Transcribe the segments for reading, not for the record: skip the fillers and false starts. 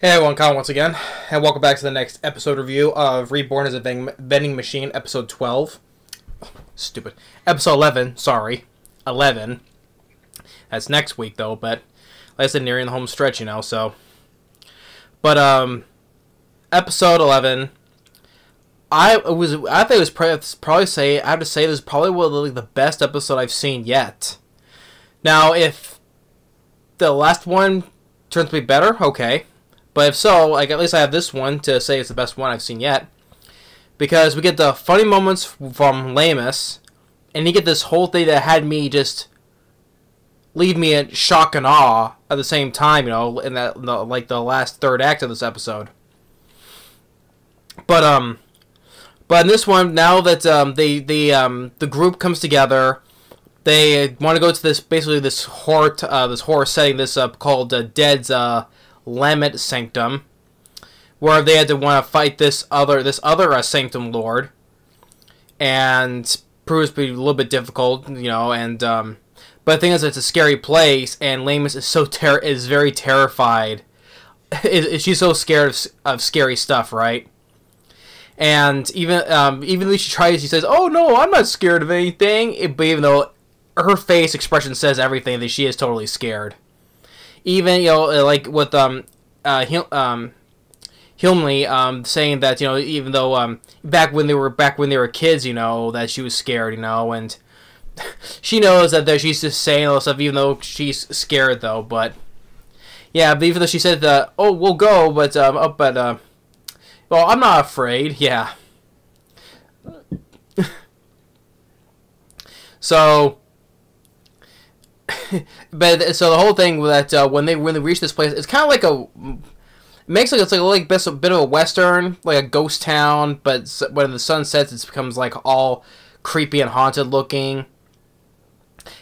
Hey everyone, Kyle once again, and welcome back to the next episode review of Reborn as a Vending Machine, episode 12. Oh, stupid. Episode 11, sorry. 11. That's next week, though, but like I said, nearing the home stretch, you know, so. But, episode 11, I think it was I have to say this is probably one of the best episode I've seen yet. Now, if the last one turns to be better, okay. But if so, like, at least I have this one to say it's the best one I've seen yet. Because we get the funny moments from Lament, and you get this whole thing that had me just leave me in shock and awe at the same time, you know, in that like the last third act of this episode. But in this one, now that the group comes together, they want to go to this horror setting, called Dead's Lament Sanctum, where they had to want to fight this other Sanctum Lord, and proves to be a little bit difficult, you know. And but the thing is, it's a scary place, and Lament is very terrified. She's so scared of scary stuff, right? And even though she tries, she says, "Oh no, I'm not scared of anything," but even though her face expression says everything, that she is totally scared. Even, you know, like with Hilmley saying that, you know, even though back when they were kids, you know, that she was scared, you know, and she knows that she's just saying all this stuff, even though she's scared, though. But yeah, but even though she said that, "Oh, we'll go," but well, I'm not afraid. Yeah. So. But so the whole thing that when they reach this place, it's kind of like it makes it's like a bit of a western, like a ghost town. But when the sun sets, it becomes like all creepy and haunted looking.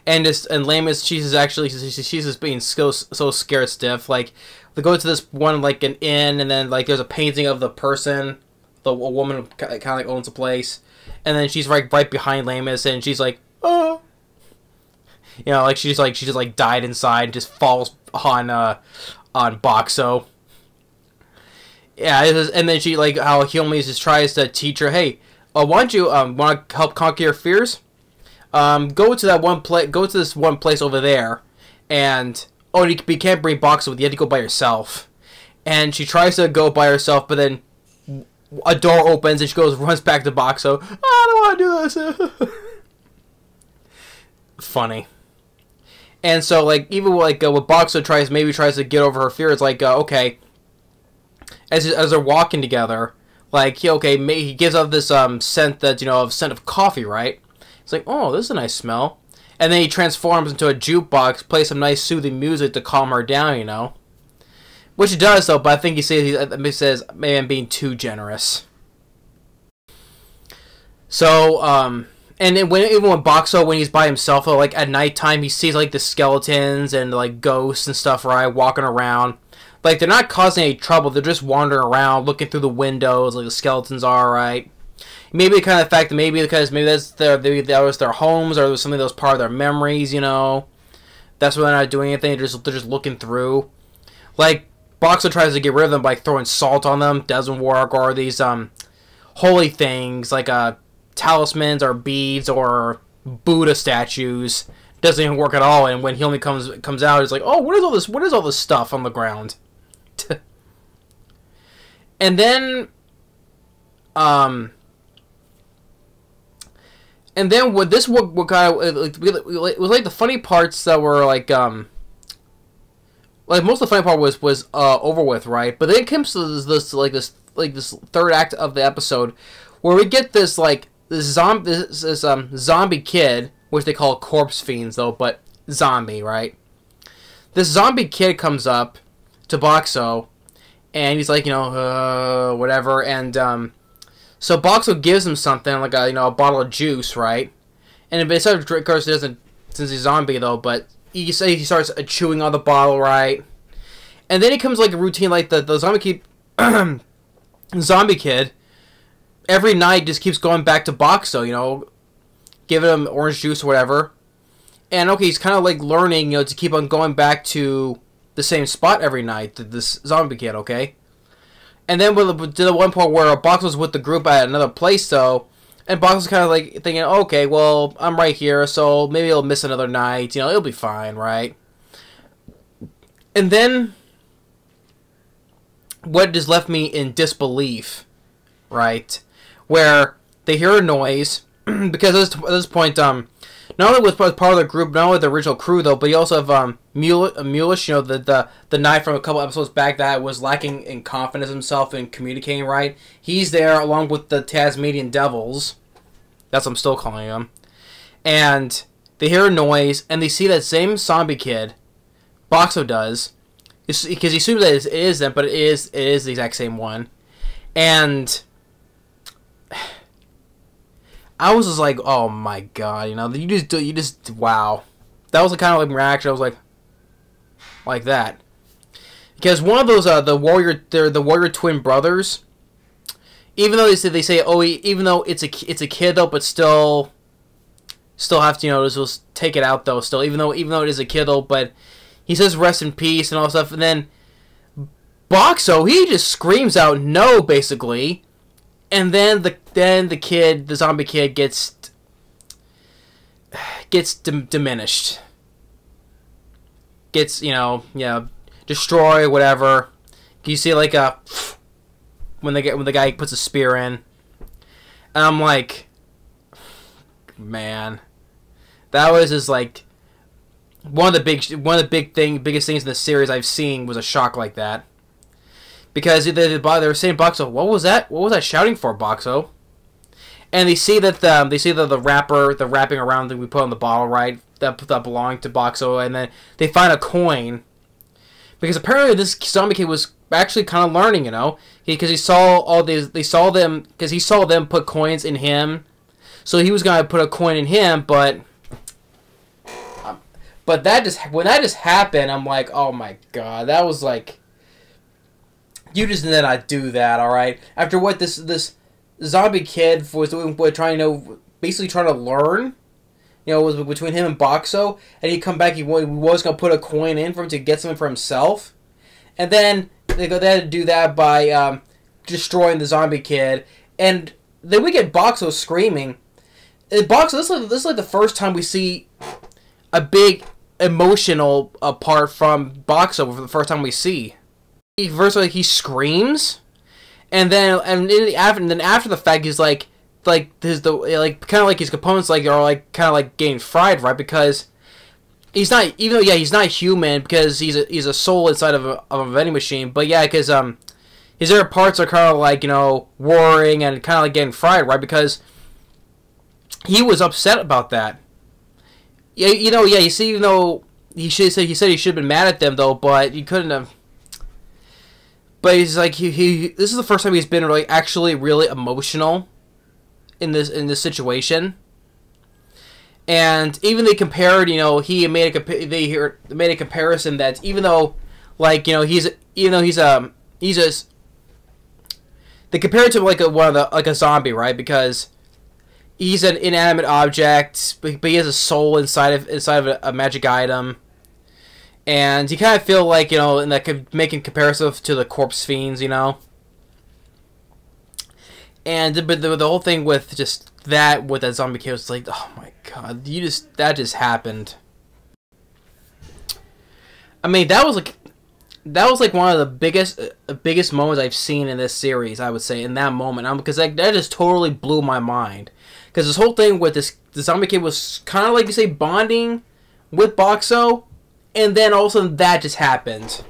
And Lament, she's just being so scared stiff. Like they go to this one like an inn, and then like there's a painting of the person, a woman kind of like owns the place, and then she's right behind Lament, and she's like, "Oh." You know, like she just died inside and just falls on Boxxo. Yeah, and then she, like, how Hilmy just tries to teach her, "Hey, why don't you want to help conquer your fears? Go to this one place over there, and you can't bring Boxxo with you. You have to go by yourself." And she tries to go by herself, but then a door opens and she runs back to Boxxo. "I don't want to do this." Funny. And so, like, even like what Boxxo tries to get over her fear, it's like, okay, as they're walking together, like, he gives off this scent that, you know, scent of coffee, right? It's like, "Oh, this is a nice smell," and then he transforms into a jukebox, plays some nice soothing music to calm her down, you know, which he does though. But I think he says maybe I'm being too generous. So and then even when Boxxo, when he's by himself, like at nighttime, he sees like the skeletons and like ghosts and stuff, right, walking around. Like they're not causing any trouble; they're just wandering around, looking through the windows, like the skeletons are, right. Maybe the kind of fact that maybe that was their homes, or something that was part of their memories, you know. That's why they're not doing anything; they're just looking through. Like Boxxo tries to get rid of them by throwing salt on them, doesn't work, or these holy things like talismans or beads or Buddha statues, doesn't even work at all. And when Hilmy comes out, it's like, "Oh, what is all this stuff on the ground?" And then what kind of it was like the funny parts that were like most of the funny part was over with, right? But then it comes to this third act of the episode where we get this zombie kid, which they call corpse fiends though, but zombie, right? This zombie kid comes up to Boxxo, and he's like, you know, whatever, and so Boxxo gives him something like a bottle of juice, right? And of course, it doesn't, since he's a zombie though, but he starts chewing on the bottle, right? And then he comes like a routine, like the zombie kid. Every night just keeps going back to Boxxo, you know, giving him orange juice or whatever. And okay, he's kind of like learning, you know, to keep on going back to the same spot every night. This zombie kid, okay? And then to the one point where Boxxo was with the group at another place, though, and Boxxo's kind of like thinking, okay, well, I'm right here, so maybe he'll miss another night. You know, it'll be fine, right? And then what just left me in disbelief, right? Where they hear a noise, because at this point, not only was part of the group, not only the original crew though, but you also have Mulish, you know, the knight from a couple episodes back that was lacking in confidence himself in communicating right. He's there along with the Tasmanian Devils. That's what I'm still calling them. And they hear a noise, and they see that same zombie kid, Boxxo does, because he assumes that it is them, but it is the exact same one. And I was just like, oh my god, you know, you just wow. That was the kind of like reaction. I was like that, because one of those the warrior twin brothers, even though they say oh, even though it's a kid though, but still have to, you know, just take it out though, still, even though it is a kid though, but he says rest in peace and all stuff, and then Boxxo, he just screams out no, basically. And then the zombie kid gets diminished, gets, you know, destroyed, whatever. You see like when the guy puts a spear in, and I'm like, man, that was just like one of the biggest things in the series I've seen was a shock like that. Because they were saying, Boxxo, what was that? What was that shouting for, Boxxo? And they see that the wrapping around that we put on the bottle, right? That belonged to Boxxo, and then they find a coin. Because apparently this zombie kid was actually kind of learning, you know, because he saw them put coins in him, so he was gonna put a coin in him, but when that just happened, I'm like, oh my god, that was like. You just did not do that, all right? After what this zombie kid was doing, basically trying to learn, you know, was between him and Boxxo, and he come back, he was gonna put a coin in for him to get something for himself, and then they had to do that by destroying the zombie kid, and then we get Boxxo screaming. Boxxo, this is like the first time we see a big emotional part from Boxxo for the first time we see. He screams, and then after the fact, he's like kind of like his components are kind of getting fried, right? Because he's not, even though he's not human, because he's a soul inside of a vending machine, but yeah, because his other parts are kind of like, you know, worrying and kind of like getting fried, right? Because he was upset about that. Yeah, you know, yeah. You see, even though he said he should have been mad at them though, but he couldn't have. But he's like this is the first time he's been actually really emotional in this situation. And even they compared, you know, they made a comparison that even though, like, you know, they compared it to like a zombie, right? Because he's an inanimate object, but he has a soul inside of a magic item. And you kind of feel like, you know, and that could make a comparison to the corpse fiends, you know. And but the whole thing with just that with that zombie kid was like, oh my god, that just happened. I mean, that was like one of the biggest moments I've seen in this series, I would say, in that moment. Because that just totally blew my mind. Because this whole thing with the zombie kid was kind of like, you say, bonding with Boxxo. And then all of a sudden that just happened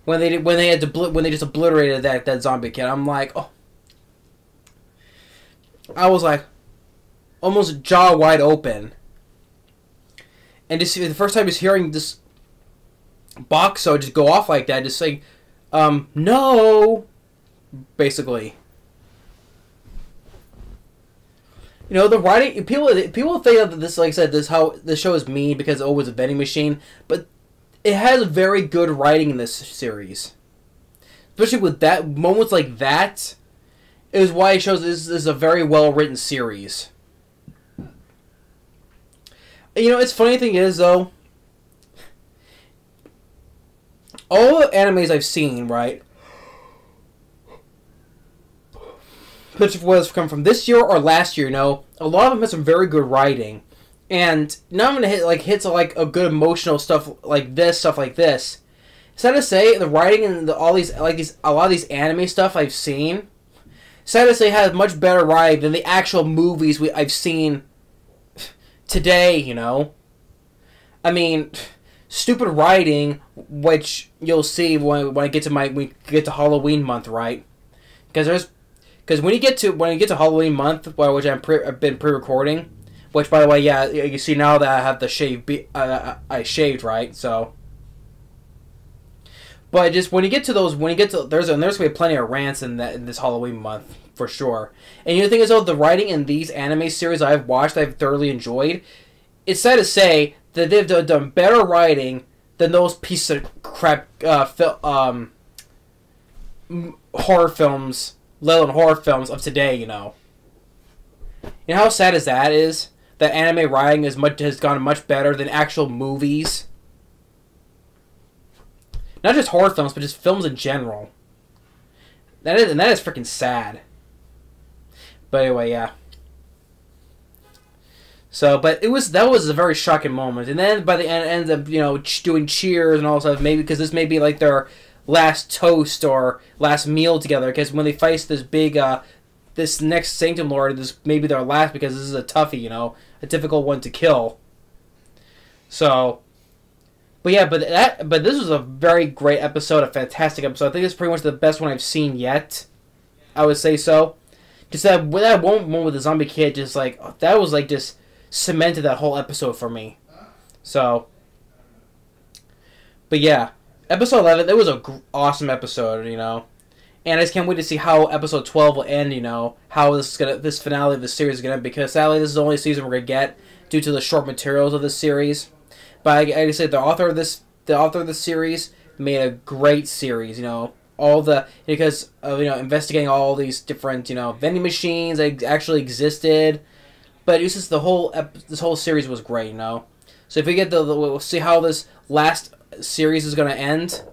when they just obliterated that zombie kid. I'm like, oh, I was like almost jaw wide open, and just the first time I was hearing this Boxxo just go off like that, just saying, no, basically. You know, the writing, people think that this, like I said, this show is mean because it's a vending machine, but it has very good writing in this series. Especially with that moments like that, is why it shows this is a very well written series. You know, it's funny thing is though, all the animes I've seen, right, which was come from this year or last year, you know, a lot of them have some very good writing, and none of them hits like a good emotional stuff like this. Sad to say, the writing and a lot of these anime stuff I've seen, sad to say, has much better writing than the actual movies I've seen today. You know, I mean, stupid writing, which you'll see when I get to Halloween month, right? Because when you get to Halloween month, which I've been pre-recording, which by the way, yeah, you see now that I have the shave, I shaved, right? So. But just when you get to there's gonna be plenty of rants in this Halloween month for sure. And the thing is though, the writing in these anime series I've watched, I've thoroughly enjoyed. It's sad to say that they've done better writing than those pieces of crap horror films, let alone horror films of today. You know how sad as that is. That anime writing has gone much better than actual movies. Not just horror films, but just films in general. That is freaking sad. But anyway, yeah. So, but that was a very shocking moment. And then by the end, it ends up, doing cheers and all stuff. Maybe because this may be like their last toast or last meal together. Because when they face this big, this next Sanctum Lord, this may be their last because this is a toughie, a difficult one to kill. So. But yeah, but this was a very great episode, a fantastic episode. I think it's pretty much the best one I've seen yet. I would say so. Just that one with the zombie kid, just like that was like just cemented that whole episode for me. So, but yeah, episode 11, it was a awesome episode, and I just can't wait to see how episode 12 will end. How this finale of the series is gonna end, because sadly this is the only season we're gonna get due to the short materials of this series. But I say the author of this series made a great series. Because of investigating all these different vending machines that actually existed. But it was just this whole series was great. So if we get we'll see how this last series is gonna end.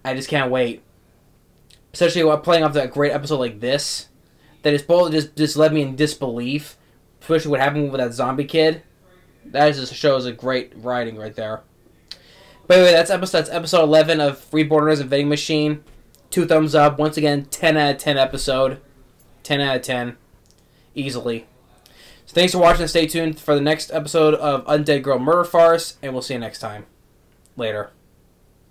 I just can't wait. Especially while playing off that great episode like this, that is both just led me in disbelief. Especially what happened with that zombie kid. That just shows a great writing right there. But anyway, that's episode 11 of Reborn as a Vending Machine. 2 thumbs up. Once again, 10 out of 10 episode. 10 out of 10. Easily. So thanks for watching. Stay tuned for the next episode of Undead Girl Murder Farce. And we'll see you next time. Later.